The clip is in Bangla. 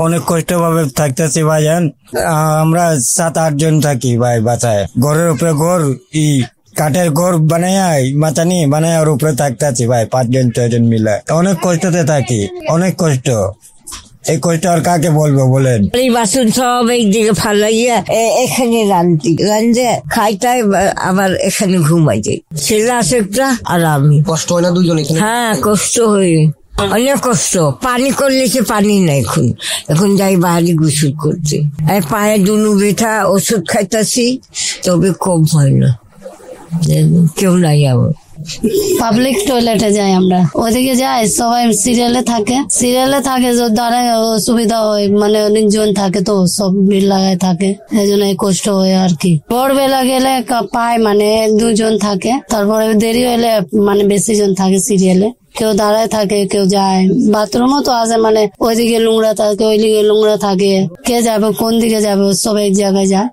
অনেক কষ্ট ভাবে থাকতেছি ভাইজান। আমরা 7-8 জন থাকি ভাই বাসায়। ঘরের উপরে ঘর কাঠের ঘর মাচা নিয়ে বানায় ওর উপরে থাকতেছি ভাই 5 জন 6 জন মিলে। অনেক কষ্টতে থাকি, অনেক কষ্ট। এই কষ্ট আর কাকে বলবো বলেন। এই বাসন সব একদিকে ফালাইয়া এখানে রান্ধে খাইটাই আবার এখানে ঘুমাই যাই। ছেলে আছে একটা আর আমি। কষ্ট হয় না দুজন? হ্যাঁ কষ্ট হয়, অনেক কষ্ট। পানি করলে সে পানি নাই এখন যাই বাইরে গোসল করতে। পায়ে দুনু ব্যথা, ওষুধ খাইতেছি তবে কম হয় না। কেউ নাই আমার। পাবলিক টয়লেটে যাই আমরা, ওদিকে যাই সবাই সিরিয়ালে থাকে দাঁড়ায় অসুবিধা হয়, মানে অনেকজন থাকে তো সব ভিড় লাগায় থাকে, এই জন্য কষ্ট হয় আর কি। ভোরবেলা গেলে পায় মানে 1-2 জন থাকে, তারপরে দেরি হলে মানে বেশি জন থাকে সিরিয়ালে। কেউ দাঁড়ায় থাকে, কেউ যায়। বাথরুমও তো আছে, মানে ওইদিকে নোংরা থাকে ওইদিকে নোংরা থাকে, কে যাবে কোন দিকে যাবে সব এক জায়গায় যায়।